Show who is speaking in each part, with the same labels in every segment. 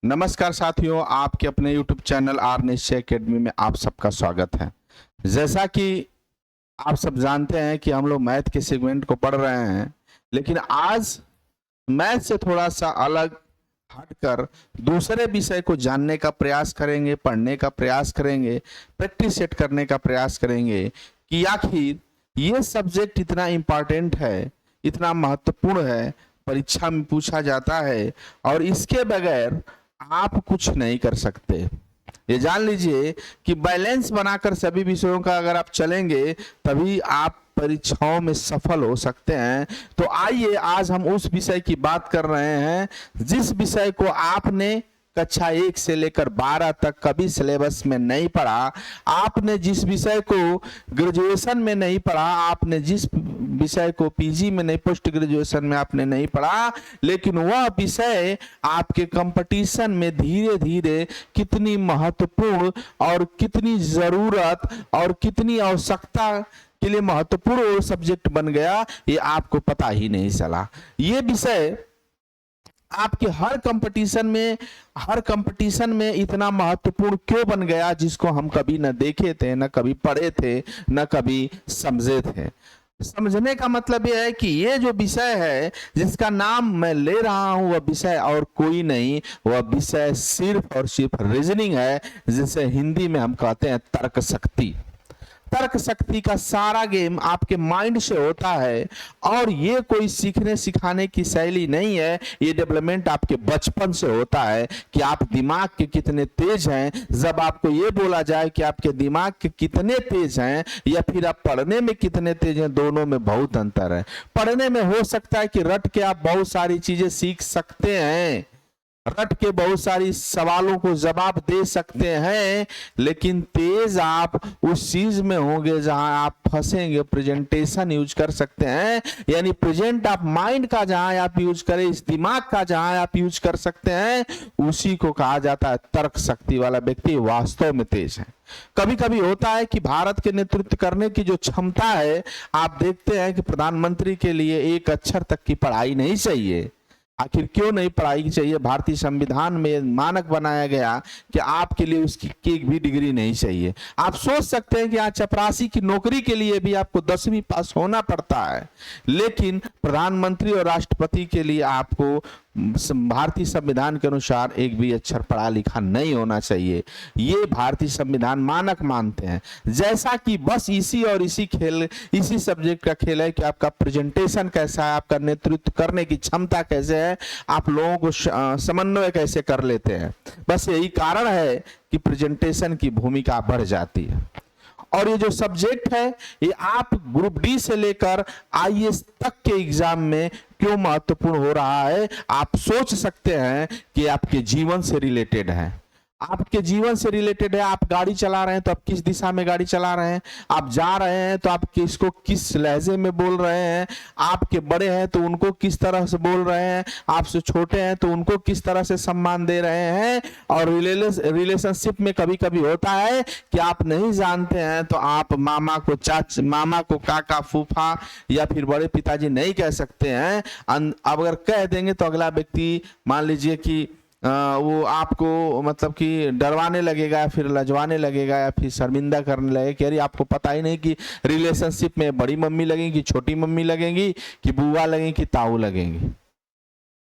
Speaker 1: नमस्कार साथियों, आपके अपने YouTube चैनल आर निश्चय एकेडमी में आप सबका स्वागत है। जैसा कि आप सब जानते हैं कि हम लोग मैथ के सेगमेंट को पढ़ रहे हैं, लेकिन आज मैथ से थोड़ा सा अलग हटकर दूसरे विषय को जानने का प्रयास करेंगे, पढ़ने का प्रयास करेंगे, प्रैक्टिस सेट करने का प्रयास करेंगे कि आखिर ये सब्जेक्ट इतना इम्पॉर्टेंट है, इतना महत्वपूर्ण है, परीक्षा में पूछा जाता है और इसके बगैर आप कुछ नहीं कर सकते। ये जान लीजिए कि बैलेंस बनाकर सभी विषयों का अगर आप चलेंगे तभी आप परीक्षाओं में सफल हो सकते हैं। तो आइए आज हम उस विषय की बात कर रहे हैं जिस विषय को आपने कक्षा 1 से लेकर 12 तक कभी सिलेबस में नहीं पढ़ा, आपने जिस विषय को ग्रेजुएशन में नहीं पढ़ा, आपने जिस विषय को पीजी में नहीं, पोस्ट ग्रेजुएशन में आपने नहीं पढ़ा, लेकिन वह विषय आपके कंपटीशन में धीरे धीरे कितनी महत्वपूर्ण और कितनी जरूरत और कितनी आवश्यकता के लिए महत्वपूर्ण सब्जेक्ट बन गया, ये आपको पता ही नहीं चला। ये विषय आपके हर कंपटीशन में इतना महत्वपूर्ण क्यों बन गया, जिसको हम कभी न देखे थे, न कभी पढ़े थे, न कभी समझे थे। समझने का मतलब यह है कि ये जो विषय है जिसका नाम मैं ले रहा हूं, वह विषय और कोई नहीं, वह विषय सिर्फ और सिर्फ रीजनिंग है, जिसे हिंदी में हम कहते हैं तर्क शक्ति। तर्क शक्ति का सारा गेम आपके माइंड से होता है और ये कोई सीखने सिखाने की शैली नहीं है। ये डेवलपमेंट आपके बचपन से होता है कि आप दिमाग के कितने तेज हैं। जब आपको ये बोला जाए कि आपके दिमाग के कितने तेज हैं या फिर आप पढ़ने में कितने तेज हैं, दोनों में बहुत अंतर है। पढ़ने में हो सकता है कि रट के आप बहुत सारी चीजें सीख सकते हैं, रट के बहुत सारी सवालों को जवाब दे सकते हैं, लेकिन तेज आप उस चीज में होंगे जहां आप फंसेंगे। प्रेजेंटेशन यूज कर सकते हैं, यानी प्रेजेंट आप माइंड का जहां आप यूज करें, इस दिमाग का जहां आप यूज कर सकते हैं, उसी को कहा जाता है तर्क शक्ति वाला व्यक्ति वास्तव में तेज है। कभी कभी होता है कि भारत के नेतृत्व करने की जो क्षमता है, आप देखते हैं कि प्रधानमंत्री के लिए एक अक्षर तक की पढ़ाई नहीं चाहिए। आखिर क्यों नहीं पढ़ाई चाहिए? भारतीय संविधान में मानक बनाया गया कि आपके लिए उसकी एक भी डिग्री नहीं चाहिए। आप सोच सकते हैं कि आज चपरासी की नौकरी के लिए भी आपको 10वीं पास होना पड़ता है, लेकिन प्रधानमंत्री और राष्ट्रपति के लिए आपको भारतीय संविधान के अनुसार एक भी अक्षर पढ़ा लिखा नहीं होना चाहिए। ये भारतीय संविधान मानक मानते हैं। जैसा कि बस इसी सब्जेक्ट का खेल है कि आपका प्रेजेंटेशन कैसा है, आपका नेतृत्व करने की क्षमता कैसे है, आप लोगों को समन्वय कैसे कर लेते हैं। बस यही कारण है कि प्रेजेंटेशन की भूमिका बढ़ जाती है। और ये जो सब्जेक्ट है, ये आप ग्रुप डी से लेकर आईएएस तक के एग्जाम में क्यों महत्वपूर्ण हो रहा है, आप सोच सकते हैं कि आपके जीवन से रिलेटेड है। आपके जीवन से रिलेटेड है। आप गाड़ी चला रहे हैं तो आप किस दिशा में गाड़ी चला रहे हैं, आप जा रहे हैं तो आप किसको किस लहजे में बोल रहे हैं, आपके बड़े हैं तो उनको किस तरह से बोल रहे हैं, आपसे छोटे हैं तो उनको किस तरह से सम्मान दे रहे हैं। और रिलेशनशिप में कभी कभी होता है कि आप नहीं जानते हैं तो आप मामा को काका, फूफा या फिर बड़े पिताजी नहीं कह सकते हैं। अगर कह देंगे तो अगला व्यक्ति मान लीजिए कि वो आपको मतलब कि डरवाने लगेगा या फिर लजवाने लगेगा या फिर शर्मिंदा करने लगेगा कि अरे आपको पता ही नहीं कि रिलेशनशिप में बड़ी मम्मी लगेंगी, छोटी मम्मी लगेंगी, कि बुआ लगेंगी, कि ताऊ लगेंगी।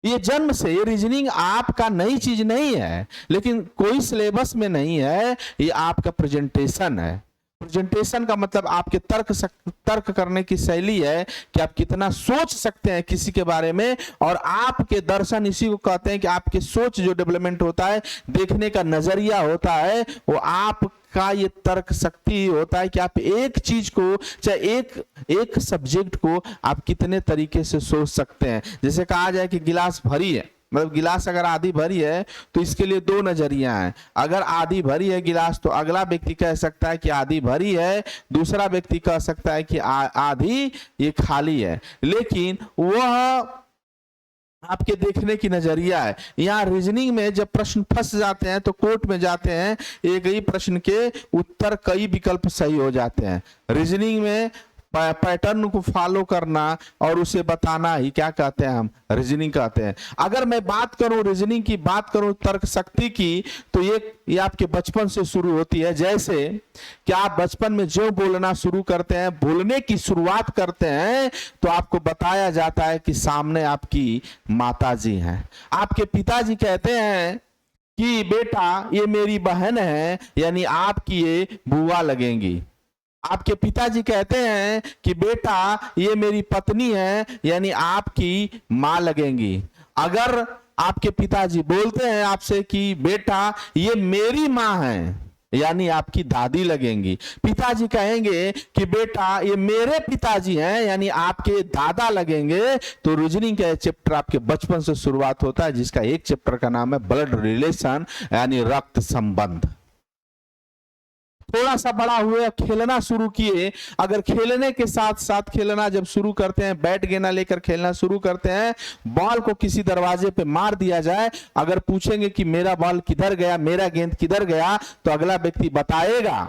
Speaker 1: ये जन्म से ये रीजनिंग आपका नई चीज नहीं है, लेकिन कोई सिलेबस में नहीं है। ये आपका प्रेजेंटेशन है। प्रेजेंटेशन का मतलब आपके तर्क करने की शैली है कि आप कितना सोच सकते हैं किसी के बारे में। और आपके दर्शन इसी को कहते हैं कि आपके सोच जो डेवलपमेंट होता है, देखने का नजरिया होता है, वो आपका ये तर्क शक्ति होता है कि आप एक चीज को, चाहे एक सब्जेक्ट को आप कितने तरीके से सोच सकते हैं। जैसे कहा जाए कि गिलास भरी है, मतलब गिलास अगर आधी भरी है तो इसके लिए दो नजरिया हैं। अगर आधी भरी है गिलास तो अगला व्यक्ति कह सकता है कि आधी भरी है, दूसरा व्यक्ति कह सकता है कि आधी ये खाली है। लेकिन वह आपके देखने की नजरिया है। यहाँ रीजनिंग में जब प्रश्न फंस जाते हैं तो कोर्ट में जाते हैं, एक ही प्रश्न के उत्तर कई विकल्प सही हो जाते हैं। रीजनिंग में पैटर्न को फॉलो करना और उसे बताना ही क्या कहते हैं, हम रीजनिंग कहते हैं। अगर मैं बात करूं रीजनिंग की, बात करूं तर्क शक्ति की, तो ये आपके बचपन से शुरू होती है। जैसे कि आप बचपन में जो बोलना शुरू करते हैं, बोलने की शुरुआत करते हैं, तो आपको बताया जाता है कि सामने आपकी माताजी हैं। आपके पिताजी कहते हैं कि बेटा ये मेरी बहन है, यानी आपकी ये बुआ लगेंगी। आपके पिताजी कहते हैं कि बेटा ये मेरी पत्नी है, यानी आपकी मां लगेंगी। अगर आपके पिताजी बोलते हैं आपसे कि बेटा ये मेरी मां है, यानी आपकी दादी लगेंगी। पिताजी कहेंगे कि बेटा ये मेरे पिताजी हैं, यानी आपके दादा लगेंगे। तो रीजनिंग का चैप्टर आपके बचपन से शुरुआत होता है, जिसका एक चैप्टर का नाम है ब्लड रिलेशन, यानी रक्त संबंध। थोड़ा सा बड़ा हुए, खेलना शुरू किए। अगर खेलने के साथ साथ खेलना जब शुरू करते हैं, बैट गेंदा लेकर खेलना शुरू करते हैं, बॉल को किसी दरवाजे पे मार दिया जाए, अगर पूछेंगे कि मेरा बॉल किधर गया, मेरा गेंद किधर गया, तो अगला व्यक्ति बताएगा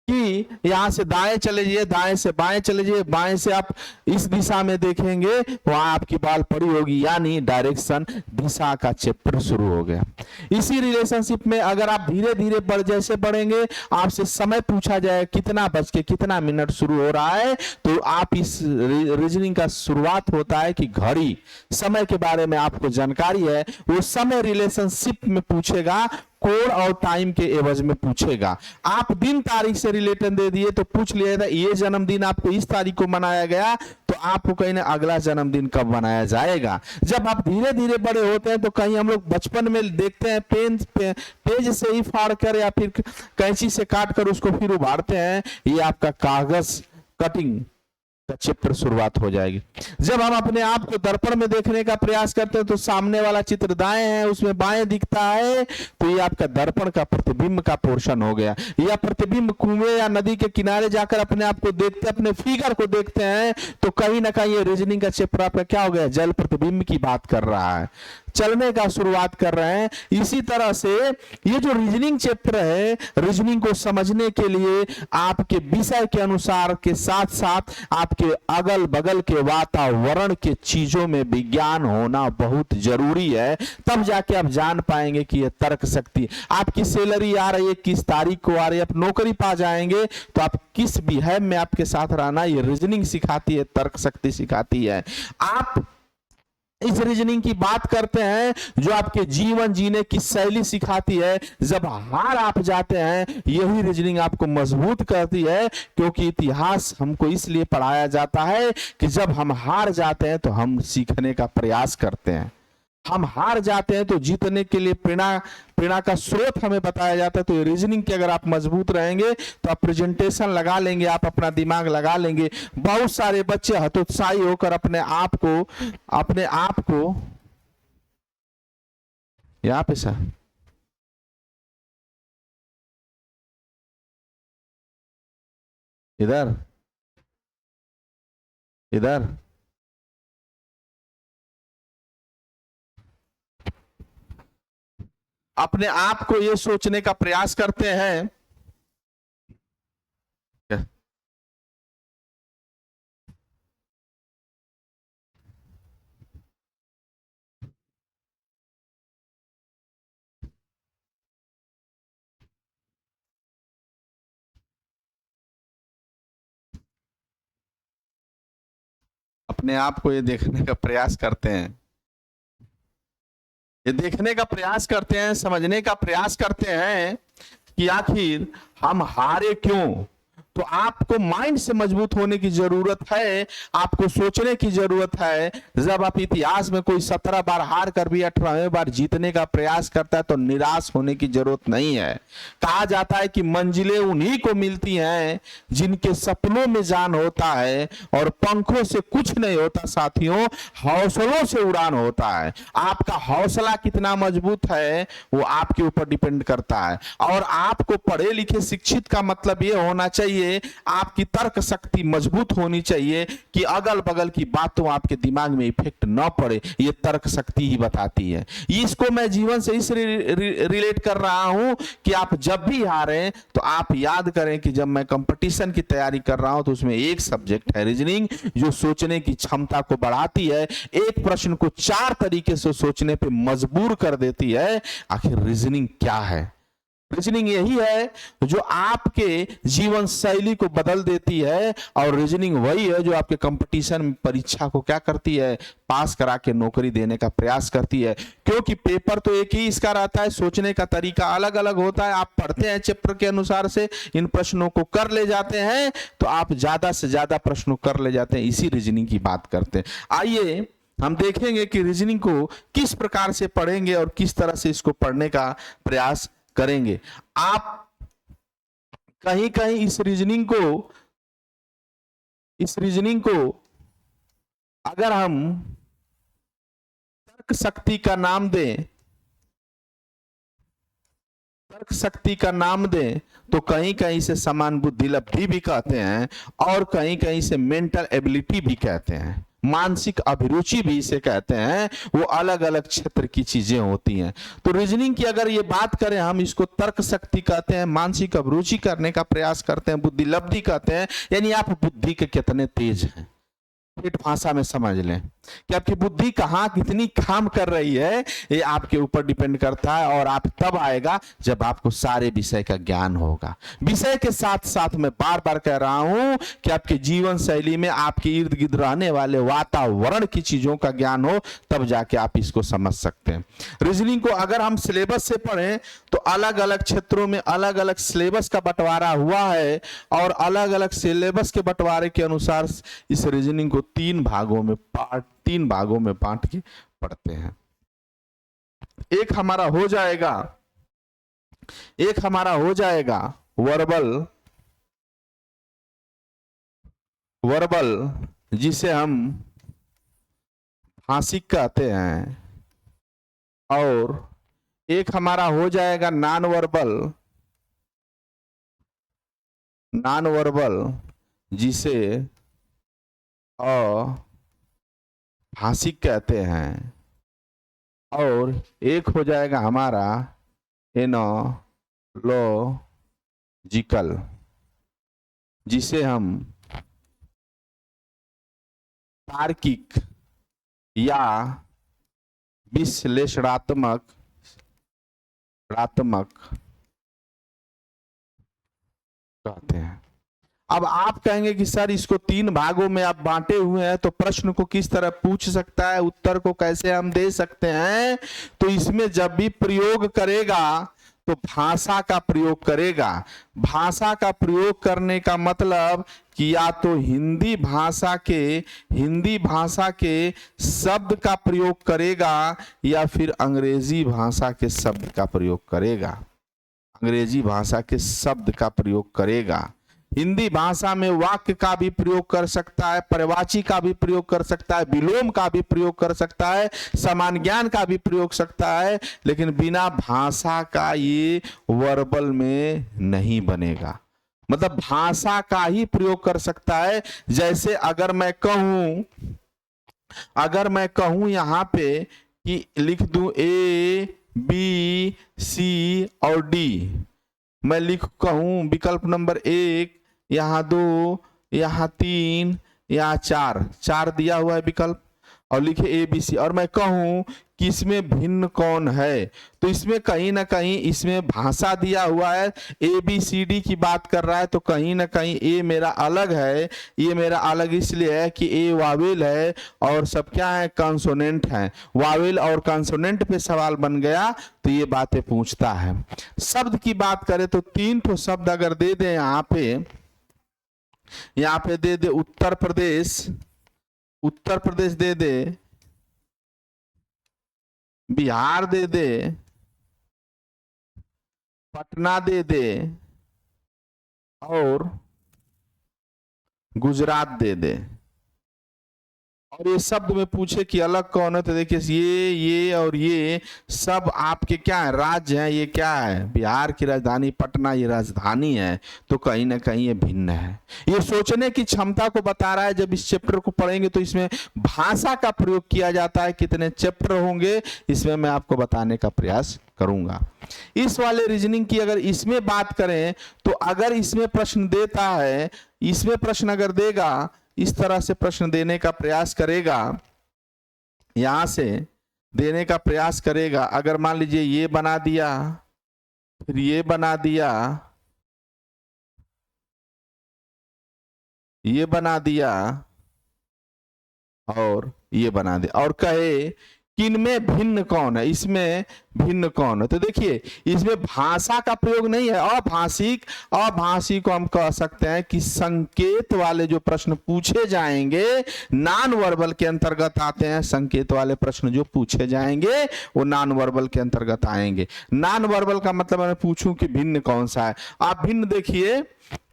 Speaker 1: कि यहां से दाएं चले जाइए, दाएं से बाएं चले जाइए, बाएं से आप इस दिशा में देखेंगे, वहां आपकी बॉल पड़ी होगी, यानी डायरेक्शन, दिशा का चैप्टर शुरू हो गया। इसी रिलेशनशिप में अगर आप धीरे धीरे जैसे बढ़ेंगे, आपसे समय पूछा जाए कितना बज के कितना मिनट शुरू हो रहा है, तो आप इस रीजनिंग का शुरुआत होता है कि घड़ी, समय के बारे में आपको जानकारी है, वो समय रिलेशनशिप में पूछेगा, कोड और टाइम के एवज में पूछेगा। आप दिन तारीख से रिलेटेड दे दिए तो पूछ लिया था ये जन्मदिन आपको इस तारीख को मनाया गया, तो आपको कहीं ना अगला जन्मदिन कब मनाया जाएगा। जब आप धीरे धीरे बड़े होते हैं तो कहीं हम लोग बचपन में देखते हैं पेज से ही फाड़ कर या फिर कैंची से काट कर उसको फिर उभारते हैं, ये आपका कागज कटिंग का चैप्टर शुरुआत हो जाएगी। जब हम अपने आप को दर्पण में देखने का प्रयास करते हैं तो सामने वाला चित्र दाएं है, उसमें बाएं दिखता है, तो ये आपका दर्पण का प्रतिबिंब का पोर्शन हो गया। यह प्रतिबिंब कुएं या नदी के किनारे जाकर अपने आप को देखते, अपने फिगर को देखते हैं, तो कहीं ना कहीं ये रीजनिंग का चैप्टर आपका क्या हो गया, जल प्रतिबिंब की बात कर रहा है, चलने का शुरुआत कर रहे हैं। इसी तरह से ये जो रीजनिंग चैप्टर है, रीजनिंग को समझने के लिए आपके विषय के अनुसार के साथ साथ आपके अगल बगल के वातावरण के चीजों में विज्ञान होना बहुत जरूरी है। तब जाके आप जान पाएंगे कि ये तर्क शक्ति, आपकी सैलरी आ रही है, किस तारीख को आ रही है, आप नौकरी पा जाएंगे, तो आप किस बिहेव में आपके साथ रहना, ये रीजनिंग सिखाती है, तर्क शक्ति सिखाती है। आप इस रीजनिंग की बात करते हैं जो आपके जीवन जीने की शैली सिखाती है। जब हार आप जाते हैं, यही रीजनिंग आपको मजबूत करती है, क्योंकि इतिहास हमको इसलिए पढ़ाया जाता है कि जब हम हार जाते हैं तो हम सीखने का प्रयास करते हैं, हम हार जाते हैं तो जीतने के लिए प्रेरणा का स्रोत हमें बताया जाता है। तो रीजनिंग के अगर आप मजबूत रहेंगे तो आप प्रेजेंटेशन लगा लेंगे, आप अपना दिमाग लगा लेंगे। बहुत सारे बच्चे हतोत्साही होकर अपने आप को यहाँ पे सर इधर अपने आप को ये सोचने का प्रयास करते हैं अपने आप को ये देखने का प्रयास करते हैं, ये देखने का प्रयास करते हैं, समझने का प्रयास करते हैं कि आखिर हम हारे क्यों। तो आपको माइंड से मजबूत होने की जरूरत है, आपको सोचने की जरूरत है। जब आप इतिहास में कोई 17 बार हार कर भी 18वें बार जीतने का प्रयास करता है तो निराश होने की जरूरत नहीं है। कहा जाता है कि मंजिलें उन्हीं को मिलती हैं जिनके सपनों में जान होता है, और पंखों से कुछ नहीं होता साथियों, हौसलों से उड़ान होता है। आपका हौसला कितना मजबूत है वो आपके ऊपर डिपेंड करता है। और आपको पढ़े लिखे शिक्षित का मतलब ये होना चाहिए चाहिए, आपकी तर्क शक्ति मजबूत होनी चाहिए कि अगल बगल की बातों आपके दिमाग में इफेक्ट न पड़े, ये तर्क शक्ति ही बताती है। इसको मैं जीवन से इस रिलेट कर रहा हूं कि आप जब भी हारें तो आप याद करें कि जब मैं कंपटीशन की तैयारी कर रहा हूं तो उसमें एक सब्जेक्ट है रीजनिंग, जो सोचने की क्षमता को बढ़ाती है, एक प्रश्न को 4 तरीके से सोचने पे मजबूर कर देती है। आखिर रीजनिंग क्या है? रीजनिंग यही है जो आपके जीवन शैली को बदल देती है, और रीजनिंग वही है जो आपके कंपटीशन परीक्षा को क्या करती है, पास करा के नौकरी देने का प्रयास करती है। क्योंकि पेपर तो एक ही इसका रहता है, सोचने का तरीका अलग अलग होता है। आप पढ़ते हैं चैप्टर के अनुसार से, इन प्रश्नों को कर ले जाते हैं तो आप ज्यादा से ज्यादा प्रश्नों कर ले जाते हैं, इसी रीजनिंग की बात करते हैं। आइए हम देखेंगे कि रीजनिंग को किस प्रकार से पढ़ेंगे और किस तरह से इसको पढ़ने का प्रयास करेंगे। आप कहीं कहीं इस रीजनिंग को अगर हम तर्क शक्ति का नाम दें, तर्क शक्ति का नाम दें तो कहीं कहीं से समान बुद्धि लब्धि भी कहते हैं, और कहीं कहीं से मेंटल एबिलिटी भी कहते हैं, मानसिक अभिरुचि भी इसे कहते हैं। वो अलग अलग क्षेत्र की चीजें होती हैं। तो रीजनिंग की अगर ये बात करें, हम इसको तर्क शक्ति कहते हैं, मानसिक अभिरुचि करने का प्रयास करते हैं, बुद्धि लब्धि कहते हैं। यानी आप बुद्धि के कितने तेज हैं, ठेठ भाषा में समझ लें कि आपकी बुद्धि कहाँ कितनी काम कर रही है, ये आपके ऊपर डिपेंड करता है। और आप तब आएगा जब आपको सारे विषय का ज्ञान होगा। विषय के साथ साथ मैं बार बार कह रहा हूं कि आपके जीवन शैली में आपके इर्द गिर्द रहने वाले वातावरण की चीजों का ज्ञान हो, तब जाके आप इसको समझ सकते हैं। रीजनिंग को अगर हम सिलेबस से पढ़ें तो अलग अलग क्षेत्रों में अलग अलग सिलेबस का बंटवारा हुआ है, और अलग अलग सिलेबस के बंटवारे के अनुसार इस रीजनिंग को 3 भागों में बांट के पढ़ते हैं। एक हमारा हो जाएगा वर्बल, जिसे हम भाषिक कहते हैं, और एक हमारा हो जाएगा नॉन वर्बल, जिसे भाषिक कहते हैं, और एक हो जाएगा हमारा एनोलॉजिकल, जिसे हम तार्किक या विश्लेषणात्मक कहते हैं। अब आप कहेंगे कि सर इसको 3 भागों में आप बांटे हुए हैं, तो प्रश्न को किस तरह पूछ सकता है, उत्तर को कैसे हम दे सकते हैं? तो इसमें जब भी प्रयोग करेगा तो भाषा का प्रयोग करेगा। भाषा का प्रयोग करने का मतलब कि या तो हिंदी भाषा के शब्द का प्रयोग करेगा, या फिर अंग्रेजी भाषा के शब्द का प्रयोग करेगा। हिंदी भाषा में वाक्य का भी प्रयोग कर सकता है, पर्यायवाची का भी प्रयोग कर सकता है, विलोम का भी प्रयोग कर सकता है, समान ज्ञान का भी प्रयोग सकता है, लेकिन बिना भाषा का ये वर्बल में नहीं बनेगा। मतलब भाषा का ही प्रयोग कर सकता है। जैसे अगर मैं कहूं यहां पे कि लिख दूं A B C और D, मैं कहूं विकल्प नंबर 1, यहाँ 2, यहाँ 3, यहाँ 4 दिया हुआ है विकल्प, और लिखे ABC, और मैं कहूं कि इसमें भिन्न कौन है, तो इसमें कहीं ना कहीं इसमें भाषा दिया हुआ है। ABCD की बात कर रहा है, तो कहीं ना कहीं A मेरा अलग है। ये मेरा अलग इसलिए है कि A वावेल है और सब क्या है, कॉन्सोनेंट है। वावेल और कॉन्सोनेंट पे सवाल बन गया तो ये बातें पूछता है। शब्द की बात करें तो 3 तो शब्द अगर दे दे, यहाँ पे दे दे उत्तर प्रदेश दे दे, बिहार दे दे, पटना दे दे, और गुजरात दे दे, और ये शब्द में पूछे कि अलग कौन है, तो देखिए ये और ये सब आपके क्या है, राज्य है। ये क्या है, बिहार की राजधानी पटना ये राजधानी है, तो कहीं ना कहीं ये भिन्न है। ये सोचने की क्षमता को बता रहा है। जब इस चैप्टर को पढ़ेंगे तो इसमें भाषा का प्रयोग किया जाता है। कितने चैप्टर होंगे इसमें मैं आपको बताने का प्रयास करूंगा। इस वाले रीजनिंग की अगर इसमें बात करें तो अगर इसमें प्रश्न देता है, इसमें प्रश्न अगर देगा, इस तरह से प्रश्न देने का प्रयास करेगा, यहां से देने का प्रयास करेगा। अगर मान लीजिए ये बना दिया, फिर ये बना दिया, ये बना दिया और ये बना दिया, और कहे कि इनमें भिन्न कौन है, इसमें भिन्न कौन है, तो देखिए इसमें भाषा का प्रयोग नहीं है। अभाषी को हम कह सकते हैं कि संकेत वाले जो प्रश्न पूछे जाएंगे नॉन वर्बल के अंतर्गत आते हैं। संकेत वाले प्रश्न जो पूछे जाएंगे वो नॉन वर्बल के अंतर्गत आएंगे। नॉन वर्बल का मतलब मैं पूछूं कि भिन्न कौन सा है। आप भिन्न देखिए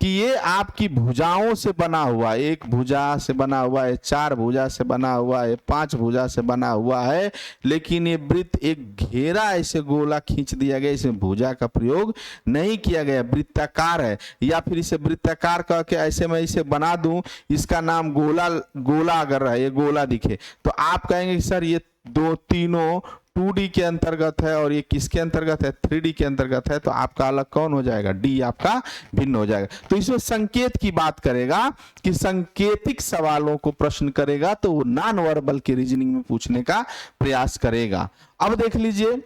Speaker 1: कि ये आपकी भुजाओं से बना हुआ, एक भुजा से बना हुआ है, चार भुजा से बना हुआ है, पांच भुजा से बना हुआ है, लेकिन ये वृत्त एक घेरा ऐसे गोला खींच दिया गया, इसमें भुजा का प्रयोग नहीं किया गया, वृत्ताकार है। या फिर इसे वृत्ताकार कह के ऐसे मैं इसे बना दूं, इसका नाम गोला अगर है, ये गोला दिखे तो आप कहेंगे कि सर ये दो तीनों 2D के अंतर्गत है और ये किसके अंतर्गत है, 3D के अंतर्गत है, तो आपका अलग कौन हो जाएगा, डी आपका भिन्न हो जाएगा। तो इसमें संकेत की बात करेगा कि संकेतिक सवालों को प्रश्न करेगा तो वो नॉन वर्बल की रीजनिंग में पूछने का प्रयास करेगा। अब देख लीजिए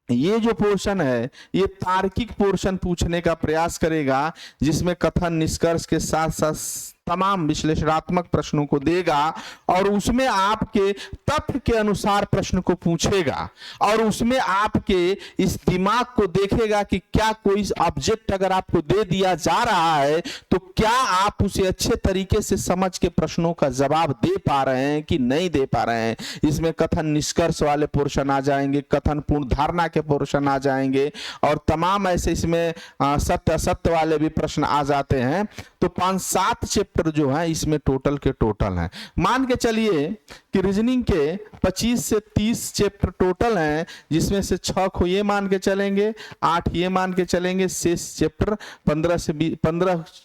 Speaker 1: ये जो पोर्शन है ये तार्किक पोर्शन पूछने का प्रयास करेगा, जिसमें कथन निष्कर्ष के साथ साथ तमाम विश्लेषणात्मक प्रश्नों को देगा और उसमें आपके तथ्य के अनुसार प्रश्न को पूछेगा और उसमें आपके इस दिमाग को देखेगा कि क्या कोई ऑब्जेक्ट अगर आपको दे दिया जा रहा है तो क्या आप उसे अच्छे तरीके से समझ के प्रश्नों का जवाब दे पा रहे हैं कि नहीं दे पा रहे हैं। इसमें कथन निष्कर्ष वाले पोर्शन आ जाएंगे, कथन पूर्ण धारणा के पोर्शन आ जाएंगे और तमाम ऐसे इसमें सत्य असत्य वाले भी प्रश्न आ जाते हैं। तो 5-7 चैप्टर जो है इसमें टोटल के टोटल हैं। मान के चलिए कि रीजनिंग के 25 से 30 चैप्टर टोटल हैं, जिसमें से 6 को ये मान के चलेंगे, 8 ये मान के चलेंगे, शेष चैप्टर 15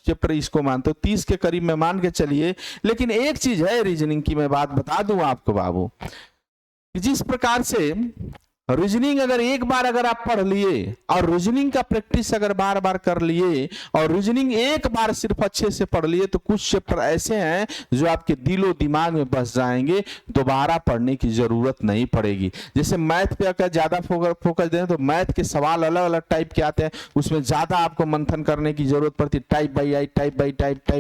Speaker 1: चैप्टर इसको मानते हो, 30 के करीब में मान के चलिए। लेकिन एक चीज है रीजनिंग की, मैं बात बता दूं आपको बाबू, जिस प्रकार से रीजनिंग अगर एक बार अगर आप पढ़ लिए और रीजनिंग का प्रैक्टिस अगर बार बार कर लिए और रीजनिंग एक बार सिर्फ अच्छे से पढ़ लिए तो कुछ चैप्टर ऐसे हैं जो आपके दिलो दिमाग में बस जाएंगे, दोबारा पढ़ने की जरूरत नहीं पड़ेगी। जैसे मैथ पे अगर ज्यादा फोकस दें तो मैथ के सवाल अलग अलग टाइप के आते हैं, उसमें ज्यादा आपको मंथन करने की जरूरत पड़ती है, टाइप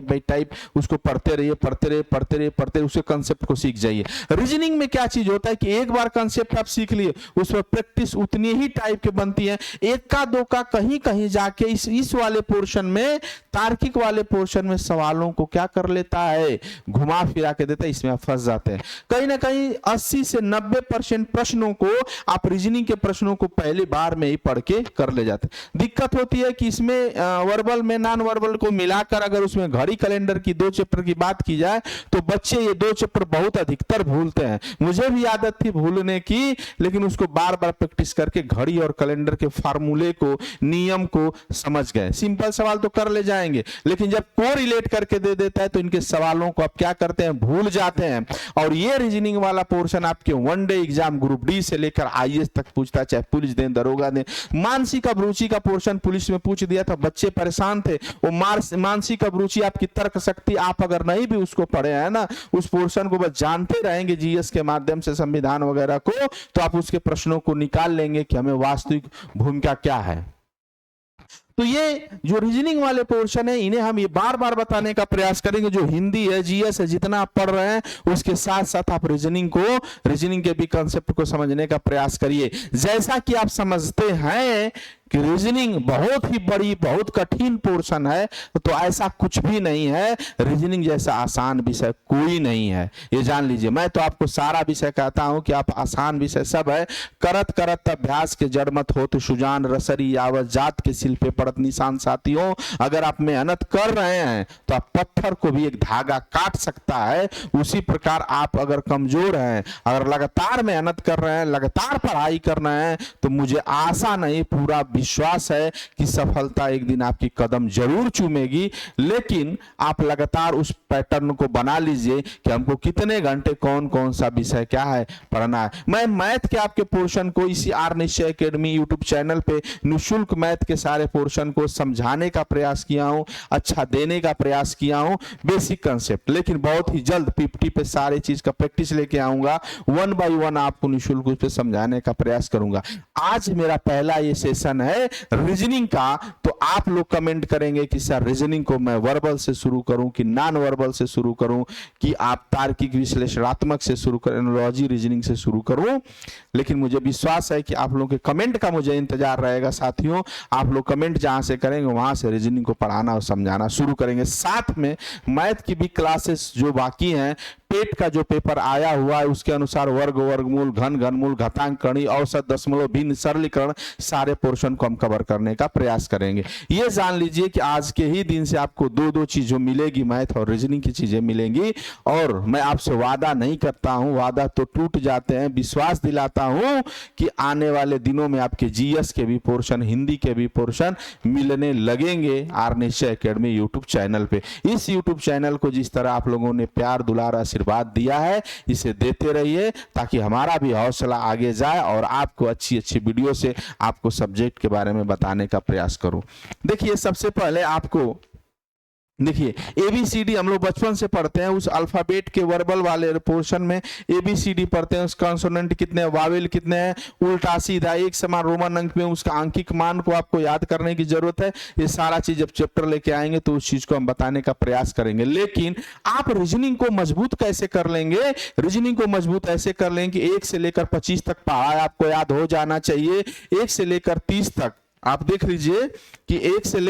Speaker 1: बाई टाइप उसको पढ़ते रहिए, उसके कंसेप्ट को सीख जाइए। रीजनिंग में क्या चीज होता है कि एक बार कंसेप्ट आप सीख लिए उसमें प्रैक्टिस उतनी ही टाइप के बनती है, एक का दो का कहीं कहीं जाके इस वाले पोर्शन में, तार्किक वाले पोर्शन में सवालों को क्या कर लेता है, घुमा फिरा के देता है, इसमें आप फंस जाते हैं। कहीं ना कहीं 80 से 90% प्रश्नों को आप रीजनिंग के प्रश्नों को पहली बार में ही पढ़ के कर ले जाते हैं। दिक्कत होती है कि इसमें वर्बल में नॉन वर्बल को मिलाकर अगर उसमें घड़ी कैलेंडर की 2 चैप्टर की बात की जाए तो बच्चे ये 2 चैप्टर बहुत अधिकतर भूलते हैं। मुझे भी आदत थी भूलने की, लेकिन उसको बार बार प्रैक्टिस करके घड़ी और कैलेंडर के फार्मूले को, नियम को समझ गए। सिंपल सवाल तो कर ले जाएंगे, लेकिन जब को रिलेट करके दे देता है तो इनके सवालों को आप क्या करते हैं, भूल जाते हैं। और ये रीजनिंग वाला पोर्शन आपके one day exam group D से लेकर आईएएस तक पूछता है, चाहे पुलिस दें दरोगा दें। मानसिक अभिरुचि का पोर्शन पुलिस में पूछ दिया था, बच्चे परेशान थे। वो मानसिक अभिरुचि आपकी तर्क शक्ति, आप अगर नहीं भी उसको पढ़े हैं ना, उस पोर्शन को बस जानते रहेंगे जीएस के माध्यम से संविधान वगैरह को, तो आप उसके प्रश्नों को निकाल लेंगे कि हमें वास्तविक भूमिका क्या है। तो ये जो रीजनिंग वाले पोर्शन है इन्हें हम ये बार बार बताने का प्रयास करेंगे। जो हिंदी है, जीएस है, जितना आप पढ़ रहे हैं उसके साथ साथ आप रीजनिंग के भी कंसेप्ट को समझने का प्रयास करिए। जैसा कि आप समझते हैं कि रीजनिंग बहुत ही बड़ी, बहुत कठिन पोर्शन है, तो ऐसा कुछ भी नहीं है। रीजनिंग जैसा आसान विषय कोई नहीं है, ये जान लीजिए। मैं तो आपको सारा विषय कहता हूं कि आप आसान विषय सब है, करत करत अभ्यास के जड़ मत हो तो सुजान रसरी आवत जात के शिल्पे पड़ बढ़त निशान साथियों। अगर आप मेहनत कर रहे हैं तो आप पत्थर को भी एक धागा काट सकता है। उसी प्रकार आप अगर कमजोर हैं, अगर लगातार मेहनत कर रहे हैं, लगातार पढ़ाई कर रहे हैं, तो मुझे आशा नहीं पूरा विश्वास है कि सफलता एक दिन आपकी कदम जरूर चूमेगी। लेकिन आप लगातार उस पैटर्न को बना लीजिए कि हमको कितने घंटे कौन कौन सा विषय क्या है पढ़ना है। मैं मैथ के आपके पोर्शन को इसी आर निश्चय एकेडमी यूट्यूब चैनल पे निःशुल्क मैथ के सारे पोर्शन को समझाने का प्रयास किया हूं, अच्छा देने का प्रयास किया हूं, बेसिक कंसेप्ट। लेकिन बहुत ही जल्द पीपीटी पे सारे चीज का प्रैक्टिस लेके आऊंगा, 1 बाय 1 आपको निःशुल्क उस पे समझाने का प्रयास करूंगा। आज मेरा पहला ये सेशन है रीजनिंग का। तो आप लोग कमेंट करेंगे कि सर रीजनिंग को मैं वर्बल से शुरू करूं कि नॉन वर्बल से शुरू करूं, कि आप तार्किक विश्लेषणात्मक से शुरू करें, एनालॉजी रीजनिंग से शुरू करूं। लेकिन मुझे विश्वास है कि आप लोगों के कमेंट का मुझे इंतजार रहेगा साथियों। आप लोग कमेंट जहां से करेंगे वहां से रीजनिंग को पढ़ाना और समझाना शुरू करेंगे। साथ में मैथ की भी क्लासेस जो बाकी हैं, पेट का जो पेपर आया हुआ है उसके अनुसार वर्ग, वर्गमूल, घन, घनमूल, घातांक, कणी, औसत, दशमलव, भिन्न, सरलीकरण, सारे पोर्शन को हम कवर करने का प्रयास करेंगे। ये जान लीजिए कि आज के ही दिन से आपको दो दो चीजों मिलेगी, मैथ और रीजनिंग की चीजें मिलेंगी। और मैं आपसे वादा नहीं करता हूं, वादा तो टूट जाते हैं, विश्वास दिलाता हूं कि आने वाले दिनों में आपके जीएस के भी पोर्शन, हिंदी के भी पोर्शन मिलने लगेंगे आर निश्चय एकेडमी यूट्यूब चैनल पे। इस यूट्यूब चैनल को जिस तरह आप लोगों ने प्यार दुलार आशीर्वाद दिया है, इसे देते रहिए ताकि हमारा भी हौसला आगे जाए और आपको अच्छी अच्छी वीडियो से आपको सब्जेक्ट के बारे में बताने का प्रयास करूं। देखिए सबसे पहले आपको देखिए एबीसीडी हम लोग बचपन से पढ़ते हैं, उस अल्फाबेट के वर्बल वाले पोर्शन में एबीसीडी पढ़ते हैं, उसका कॉन्सोनेंट कितने हैं, वावेल कितने हैं, उल्टा सीधा एक समान रोमन अंक में उसका अंकिक मान को आपको याद करने की जरूरत है। ये सारा चीज जब चैप्टर लेके आएंगे तो उस चीज को हम बताने का प्रयास करेंगे। लेकिन आप रीजनिंग को मजबूत कैसे कर लेंगे? रीजनिंग को मजबूत ऐसे कर लेंगे कि 1 से लेकर 25 तक पढ़ाई आपको याद हो जाना चाहिए। 1 से लेकर 30 तक आप देख लीजिए कि 1 से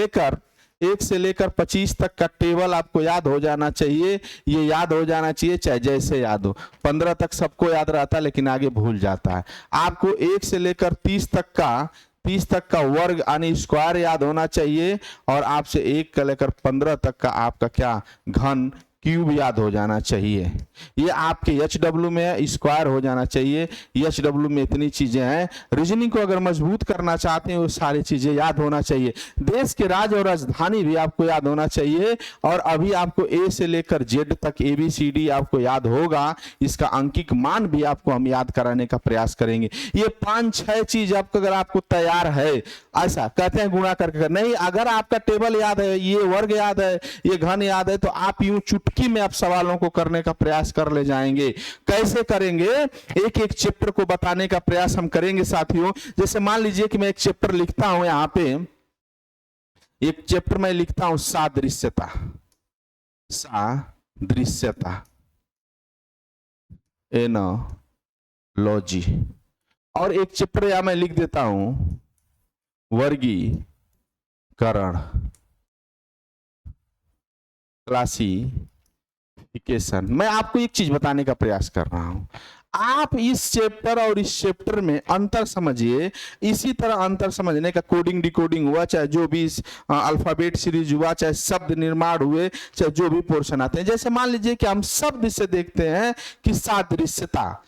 Speaker 1: लेकर 25 तक का टेबल आपको याद हो जाना चाहिए। ये याद हो जाना चाहिए चाहे जैसे याद हो। 15 तक सबको याद रहता है लेकिन आगे भूल जाता है। आपको 1 से लेकर 30 तक का वर्ग यानी स्क्वायर याद होना चाहिए। और आपसे 1 का लेकर 15 तक का आपका क्या घन, क्यूब याद हो जाना चाहिए। ये आपके एचडब्ल्यू में है, स्क्वायर हो जाना चाहिए। एचडब्ल्यू में इतनी चीजें हैं। रीजनिंग को अगर मजबूत करना चाहते हैं वो सारी चीजें याद होना चाहिए। देश के राज्य और राजधानी भी आपको याद होना चाहिए। और अभी आपको ए से लेकर जेड तक एबीसीडी आपको याद होगा। इसका अंकिक मान भी आपको हम याद कराने का प्रयास करेंगे। ये 5-6 चीज आपको अगर आपको तैयार है, ऐसा कहते हैं गुणा करके नहीं, अगर आपका टेबल याद है, ये वर्ग याद है, ये घन याद है, तो आप यूं चुटकी में आप सवालों को करने का प्रयास कर ले जाएंगे। कैसे करेंगे? एक एक चैप्टर को बताने का प्रयास हम करेंगे साथियों। जैसे मान लीजिए कि मैं एक चैप्टर लिखता हूं, यहां पे एक चैप्टर मैं लिखता हूं सादृश्यता, एनालॉजी। और एक चैप्टर यहां मैं लिख देता हूं वर्गीकरण, क्लासिफिकेशन। मैं आपको एक चीज बताने का प्रयास कर रहा हूं, आप इस चैप्टर और इस चैप्टर में अंतर समझिए। इसी तरह अंतर समझने का कोडिंग डिकोडिंग हुआ, चाहे जो भी अल्फाबेट सीरीज हुआ, चाहे शब्द निर्माण हुए, चाहे जो भी पोर्शन आते हैं। जैसे मान लीजिए कि हम शब्द से देखते हैं कि सादृश्यता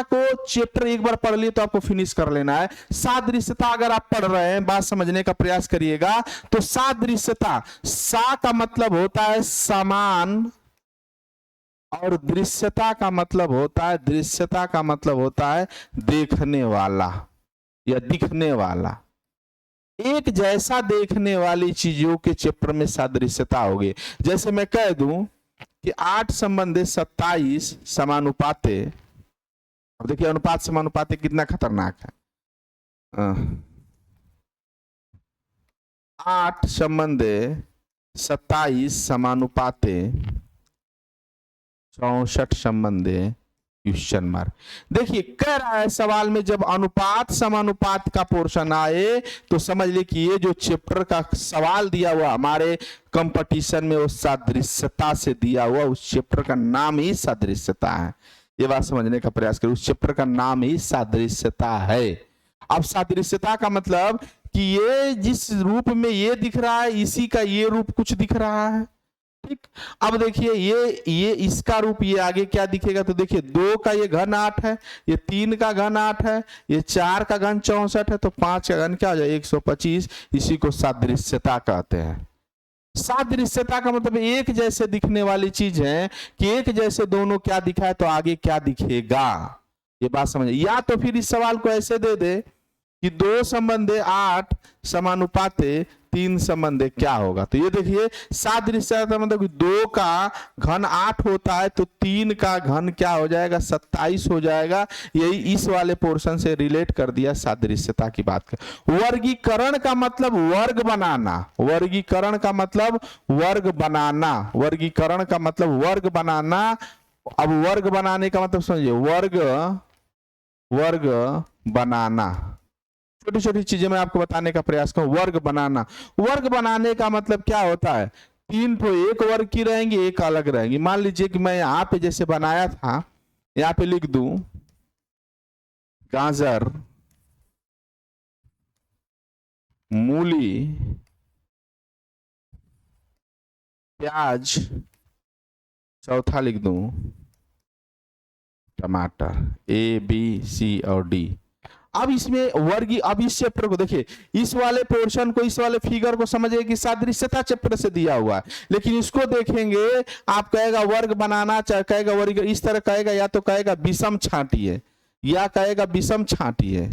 Speaker 1: को चैप्टर एक बार पढ़ लिए तो आपको फिनिश कर लेना है। सादृश्यता अगर आप पढ़ रहे हैं, बात समझने का प्रयास करिएगा, तो सादृश्यता, सा का मतलब होता है समान, और दृश्यता का मतलब होता है देखने वाला या दिखने वाला। एक जैसा देखने वाली चीजों के चैप्टर में सादृश्यता होगी। जैसे मैं कह दूं कि 8 संबंधित 27 समानुपाते। अब देखिए अनुपात समानुपाते कितना खतरनाक है। 8 संबंधित 27 समानुपाते 64 संबंधे क्वेश्चन मार्क। देखिए कह रहा है सवाल में, जब अनुपात समानुपात का पोर्शन आए तो समझ ली कि ये जो चैप्टर का सवाल दिया हुआ हमारे कंपटीशन में वो सादृश्यता से दिया हुआ, उस चैप्टर का नाम ही सादृश्यता है। ये बात समझने का प्रयास करें, उस चैप्टर का नाम ही सादृश्यता है। अब सादृश्यता का मतलब कि कि ये जिस रूप में ये दिख रहा है इसी का ये रूप कुछ दिख रहा है। ठीक, अब देखिए ये इसका रूप ये आगे क्या दिखेगा, तो देखिए 2 का ये घन 8 है, ये 3 का घन 8 है, ये 4 का घन 64 है, तो 5 का घन क्या हो जाए 125। इसी को सादृश्यता कहते हैं। सादृश्यता का मतलब एक जैसे दिखने वाली चीज है कि एक जैसे दोनों क्या दिखाए तो आगे क्या दिखेगा, ये बात समझ। या तो फिर इस सवाल को ऐसे दे दे कि 2 संबंधे 8 समानुपाते 3 संबंधे क्या होगा, तो ये देखिए सादृश्यता मतलब 2 का घन 8 होता है तो 3 का घन क्या हो जाएगा 27 हो जाएगा। यही इस वाले पोर्शन से रिलेट कर दिया सादृश्यता की बात कर। वर्गीकरण का मतलब वर्ग बनाना, वर्गीकरण का मतलब वर्ग बनाना, वर्गीकरण का मतलब वर्ग बनाना। अब वर्ग बनाने का मतलब समझिए, वर्ग बनाना, छोटी छोटी चीजें मैं आपको बताने का प्रयास करूं। वर्ग बनाना, वर्ग बनाने का मतलब क्या होता है, 3 तो एक वर्ग की रहेंगी, एक अलग रहेंगी। मान लीजिए कि मैं यहां पे जैसे बनाया था, यहां पे लिख दूं गाजर, मूली, प्याज, चौथा लिख दूं टमाटर, A B C और D। अब इसमें वर्गी, अब इस चैप्टर को देखिए, इस वाले पोर्शन को, इस वाले फिगर को समझिए कि सादृश्यता चैप्टर से दिया हुआ है, लेकिन इसको देखेंगे आप कहेगा वर्ग बनाना, चाहे कहेगा वर्ग, इस तरह कहेगा, या तो कहेगा विषम छांटिए, या कहेगा विषम छांटिए,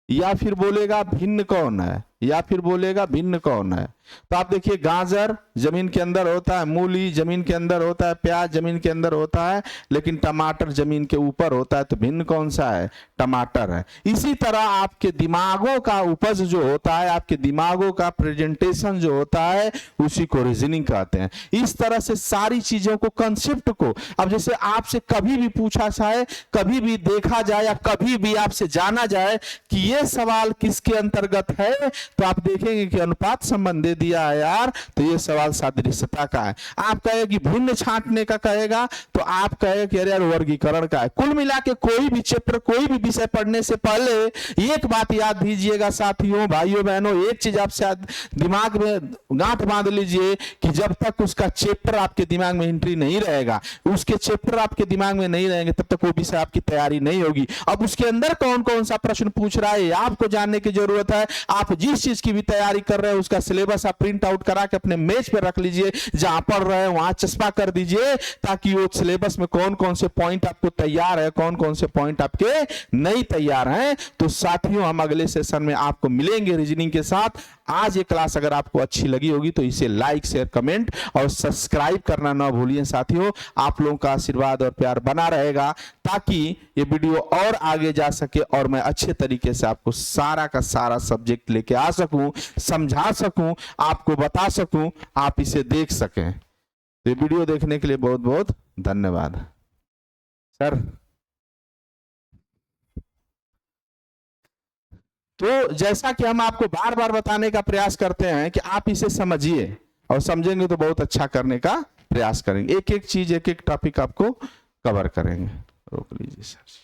Speaker 1: या फिर बोलेगा भिन्न कौन है, या फिर बोलेगा भिन्न कौन है। तो आप देखिए गाजर जमीन के अंदर होता है, मूली जमीन के अंदर होता है, प्याज जमीन के अंदर होता है, लेकिन टमाटर जमीन के ऊपर होता है, तो भिन्न कौन सा है, टमाटर है। इसी तरह आपके दिमागों का उपज जो होता है, आपके दिमागों का प्रेजेंटेशन जो होता है, उसी को रीजनिंग कहते हैं। इस तरह से सारी चीजों को, कंसेप्ट को, अब जैसे आपसे कभी भी पूछा जाए, कभी भी देखा जाए, या कभी भी आपसे जाना जाए कि ये सवाल किसके अंतर्गत है, तो आप देखेंगे कि अनुपात संबंध दिया है यार, तो ये सवाल सादृश्यता का है। आप कहेगा कि भिन्न छांटने का कहेगा, तो आप कहेगा कि अरे यार वर्गीकरण का है। कुल मिला के कोई भी चैप्टर, कोई भी विषय पढ़ने से पहले एक बात याद दीजिएगा साथियों, भाइयों बहनों, एक चीज आपसे दिमाग में गांठ बांध लीजिए कि जब तक उसका चैप्टर आपके दिमाग में एंट्री नहीं रहेगा, उसके चैप्टर आपके दिमाग में नहीं रहेंगे, तब तक वो विषय आपकी तैयारी नहीं होगी। अब उसके अंदर कौन कौन सा प्रश्न पूछ रहा है आपको जानने की जरूरत है। आप जिस चीज की भी तैयारी कर रहे हैं उसका सिलेबस आप प्रिंट आउट करा के अपने मेज पे रख लीजिए, जहां पढ़ रहे हैं वहां चस्पा कर दीजिए, ताकि वो सिलेबस में कौन कौन से पॉइंट आपको तैयार है, कौन कौन से पॉइंट आपके नहीं तैयार हैं। तो साथियों हम अगले सेशन में आपको मिलेंगे रीजनिंग के साथ। आज ये क्लास अगर आपको अच्छी लगी होगी तो इसे लाइक, शेयर, कमेंट और सब्सक्राइब करना ना भूलिए साथियों। आप लोगों का आशीर्वाद और प्यार बना रहेगा ताकि ये वीडियो और आगे जा सके और मैं अच्छे तरीके से आपको सारा का सारा सब्जेक्ट लेके आ सकूं, समझा सकूं, आपको बता सकूं, आप इसे देख सकें। तो ये वीडियो देखने के लिए बहुत बहुत धन्यवाद सर। तो जैसा कि हम आपको बार बार बताने का प्रयास करते हैं कि आप इसे समझिए, और समझेंगे तो बहुत अच्छा करने का प्रयास करेंगे। एक एक चीज, एक एक टॉपिक आपको कवर करेंगे। रोक लीजिए सर।